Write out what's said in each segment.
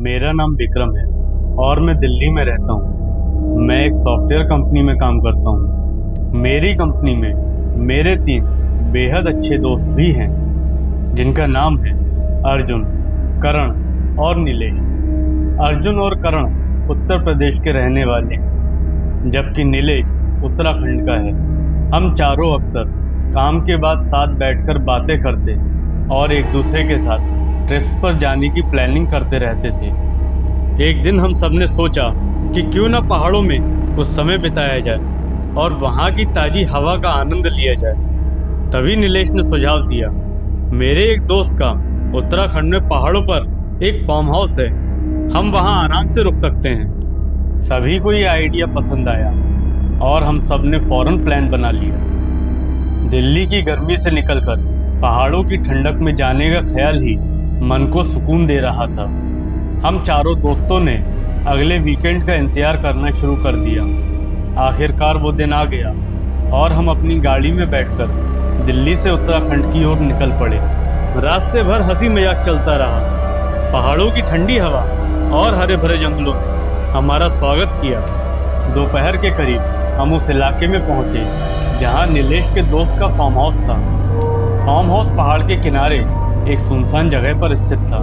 मेरा नाम विक्रम है और मैं दिल्ली में रहता हूँ। मैं एक सॉफ्टवेयर कंपनी में काम करता हूँ। मेरी कंपनी में मेरे 3 बेहद अच्छे दोस्त भी हैं जिनका नाम है अर्जुन, करण और नीलेश। अर्जुन और करण उत्तर प्रदेश के रहने वाले हैं, जबकि नीलेश उत्तराखंड का है। हम चारों अक्सर काम के बाद साथ बैठकर बातें करते और एक दूसरे के साथ ट्रिप्स पर जाने की प्लानिंग करते रहते थे। एक दिन हम सबने सोचा कि क्यों ना पहाड़ों में कुछ समय बिताया जाए और वहाँ की ताज़ी हवा का आनंद लिया जाए। तभी नीलेश ने सुझाव दिया, मेरे एक दोस्त का उत्तराखंड में पहाड़ों पर एक फार्म हाउस है, हम वहाँ आराम से रुक सकते हैं। सभी को ये आइडिया पसंद आया और हम सब ने फौरन प्लान बना लिया। दिल्ली की गर्मी से निकलकर पहाड़ों की ठंडक में जाने का ख्याल ही मन को सुकून दे रहा था। हम चारों दोस्तों ने अगले वीकेंड का इंतजार करना शुरू कर दिया। आखिरकार वो दिन आ गया और हम अपनी गाड़ी में बैठकर दिल्ली से उत्तराखंड की ओर निकल पड़े। रास्ते भर हंसी मजाक चलता रहा। पहाड़ों की ठंडी हवा और हरे भरे जंगलों ने हमारा स्वागत किया। दोपहर के करीब हम उस इलाके में पहुंचे जहां नीलेश के दोस्त का फार्म हाउस था। फार्म हाउस पहाड़ के किनारे एक सुनसान जगह पर स्थित था।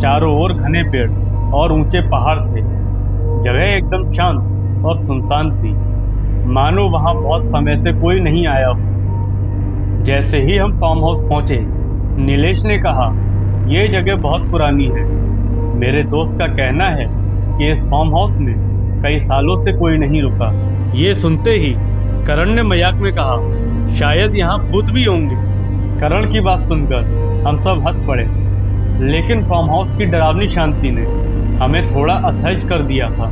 चारों ओर घने पेड़ और ऊंचे पहाड़ थे। जगह एकदम शांत और सुनसान थी, मानो वहां बहुत समय से कोई नहीं आया हो। जैसे ही हम फार्म हाउस पहुंचे, नीलेश ने कहा, यह जगह बहुत पुरानी है। मेरे दोस्त का कहना है कि इस फार्म हाउस में कई सालों से कोई नहीं रुका। ये सुनते ही करण ने मजाक में कहा, शायद यहाँ भूत भी होंगे। करण की बात सुनकर हम सब हंस पड़े, लेकिन फार्म हाउस की डरावनी शांति ने हमें थोड़ा असहज कर दिया था।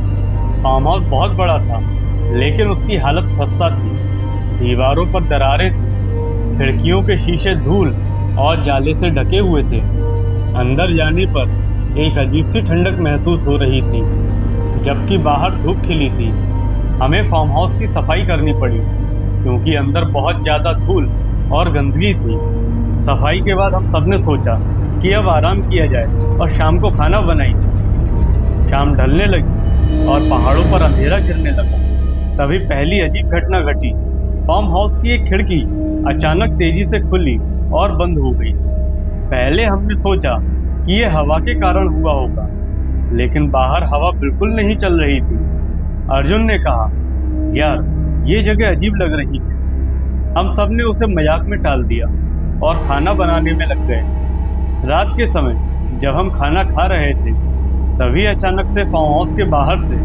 फार्म हाउस बहुत बड़ा था, लेकिन उसकी हालत खस्ता थी। दीवारों पर दरारें थी, खिड़कियों के शीशे धूल और जाले से ढके हुए थे। अंदर जाने पर एक अजीब सी ठंडक महसूस हो रही थी, जबकि बाहर धूप खिली थी। हमें फार्म हाउस की सफाई करनी पड़ी, क्योंकि अंदर बहुत ज़्यादा धूल और गंदगी थी। सफाई के बाद हम सबने सोचा कि अब आराम किया जाए और शाम को खाना बनाई जाए। शाम ढलने लगी और पहाड़ों पर अंधेरा गिरने लगा। तभी पहली अजीब घटना घटी। फार्म हाउस की एक खिड़की अचानक तेजी से खुली और बंद हो गई। पहले हमने सोचा कि यह हवा के कारण हुआ होगा, लेकिन बाहर हवा बिल्कुल नहीं चल रही थी। अर्जुन ने कहा, यार ये जगह अजीब लग रही है। हम सब ने उसे मजाक में टाल दिया और खाना बनाने में लग गए। रात के समय जब हम खाना खा रहे थे, तभी अचानक से फार्म हाउस के बाहर से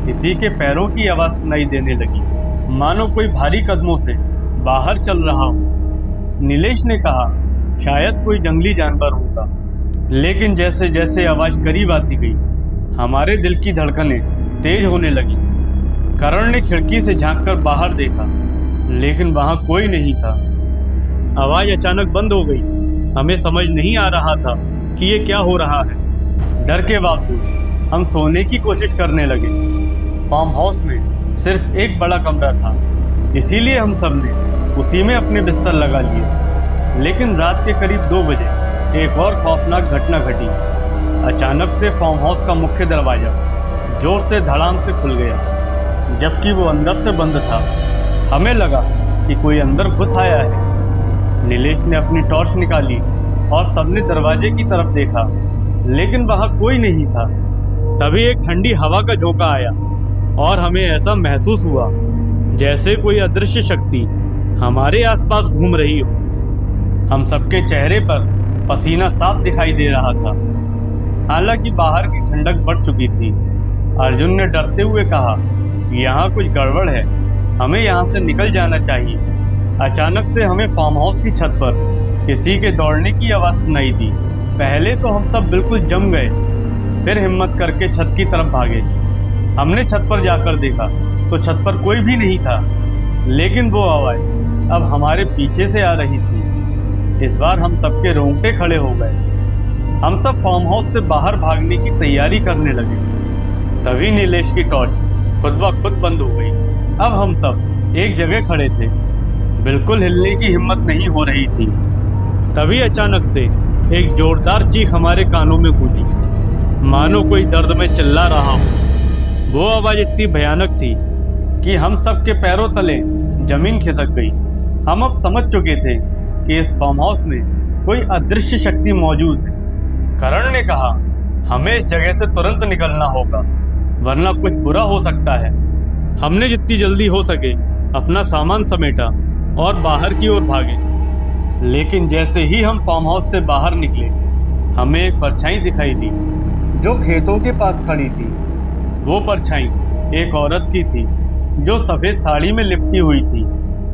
किसी के पैरों की आवाज़ सुनाई देने लगी, मानो कोई भारी कदमों से बाहर चल रहा हो। नीलेश ने कहा, शायद कोई जंगली जानवर होगा। लेकिन जैसे जैसे आवाज़ करीब आती गई, हमारे दिल की धड़कनें तेज होने लगी। करण ने खिड़की से झांककर बाहर देखा, लेकिन वहां कोई नहीं था। आवाज अचानक बंद हो गई। हमें समझ नहीं आ रहा था कि ये क्या हो रहा है। डर के बावजूद हम सोने की कोशिश करने लगे। फार्म हाउस में सिर्फ एक बड़ा कमरा था, इसीलिए हम सब ने उसी में अपने बिस्तर लगा लिए। लेकिन रात के करीब 2 बजे एक और खौफनाक घटना घटी। अचानक से फार्म हाउस का मुख्य दरवाजा जोर से धड़ाम से खुल गया, जबकि वो अंदर से बंद था। हमें लगा कि कोई अंदर घुस आया है। नीलेश ने अपनी टॉर्च निकाली और सबने दरवाजे की तरफ देखा, लेकिन वहां कोई नहीं था। तभी एक ठंडी हवा का झोंका आया और हमें ऐसा महसूस हुआ जैसे कोई अदृश्य शक्ति हमारे आसपास घूम रही हो। हम सबके चेहरे पर पसीना साफ दिखाई दे रहा था, हालांकि बाहर की ठंडक बढ़ चुकी थी। अर्जुन ने डरते हुए कहा, यहाँ कुछ गड़बड़ है, हमें यहाँ से निकल जाना चाहिए। अचानक से हमें फार्म हाउस की छत पर किसी के दौड़ने की आवाज़ सुनाई दी। पहले तो हम सब बिल्कुल जम गए, फिर हिम्मत करके छत की तरफ भागे। हमने छत पर जाकर देखा तो छत पर कोई भी नहीं था, लेकिन वो आवाज़ अब हमारे पीछे से आ रही थी। इस बार हम सबके रोंगटे खड़े हो गए। हम सब फार्म हाउस से बाहर भागने की तैयारी करने लगे। तभी नीलेश की टॉर्च खुद ब खुद बंद हो गई। अब हम सब एक जगह खड़े थे, बिल्कुल हिलने की हिम्मत नहीं हो रही थी। तभी अचानक से एक जोरदार चीख हमारे कानों में गूंजी। मानो कोई दर्द में चिल्ला रहा हो। वो आवाज इतनी भयानक थी कि हम सब के पैरों तले जमीन खिसक गई। हम अब समझ चुके थे कि इस फार्म हाउस में कोई अदृश्य शक्ति मौजूद है। करण ने कहा, हमें इस जगह से तुरंत निकलना होगा, वरना कुछ बुरा हो सकता है। हमने जितनी जल्दी हो सके अपना सामान समेटा और बाहर की ओर भागे। लेकिन जैसे ही हम फार्म हाउस से बाहर निकले, हमें एक परछाई दिखाई दी जो खेतों के पास खड़ी थी। वो परछाई एक औरत की थी जो सफेद साड़ी में लिपटी हुई थी।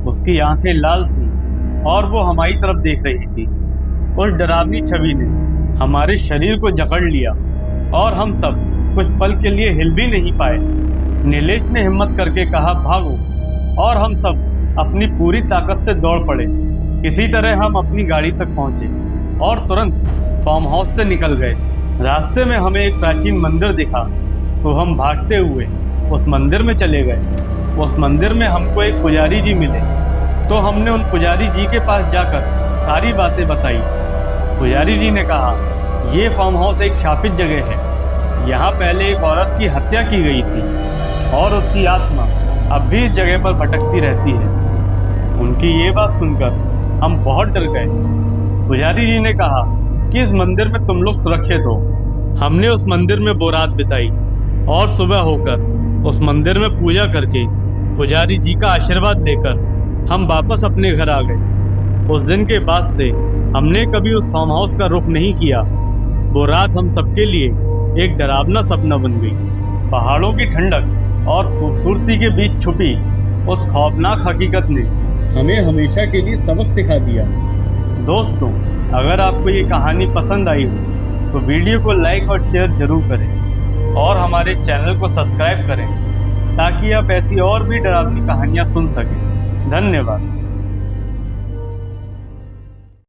उसकी आंखें लाल थीं और वो हमारी तरफ देख रही थी। उस डरावनी छवि ने हमारे शरीर को जकड़ लिया और हम सब कुछ पल के लिए हिल भी नहीं पाए। नीलेश ने हिम्मत करके कहा, भागो, और हम सब अपनी पूरी ताकत से दौड़ पड़े। किसी तरह हम अपनी गाड़ी तक पहुंचे और तुरंत फार्म हाउस से निकल गए। रास्ते में हमें एक प्राचीन मंदिर दिखा तो हम भागते हुए उस मंदिर में चले गए। उस मंदिर में हमको एक पुजारी जी मिले तो हमने उन पुजारी जी के पास जाकर सारी बातें बताई। पुजारी जी ने कहा, ये फार्म हाउस एक शापित जगह है। यहाँ पहले एक औरत की हत्या की गई थी और उसकी आत्मा अब भी इस जगह पर भटकती रहती है। उनकी ये बात सुनकर हम बहुत डर गए। पुजारी जी ने कहा कि इस मंदिर में तुम लोग सुरक्षित हो। हमने उस मंदिर में वो रात बिताई और सुबह होकर उस मंदिर में पूजा करके पुजारी जी का आशीर्वाद लेकर हम वापस अपने घर आ गए। उस दिन के बाद से हमने कभी उस फार्म हाउस का रुख नहीं किया। वो रात हम सबके लिए एक डरावना सपना बन गई। पहाड़ों की ठंडक और खूबसूरती के बीच छुपी उस खौफनाक हकीकत ने हमें हमेशा के लिए सबक सिखा दिया। दोस्तों, अगर आपको ये कहानी पसंद आई हो तो वीडियो को लाइक और शेयर जरूर करें और हमारे चैनल को सब्सक्राइब करें ताकि आप ऐसी और भी डरावनी कहानियाँ सुन सकें। धन्यवाद।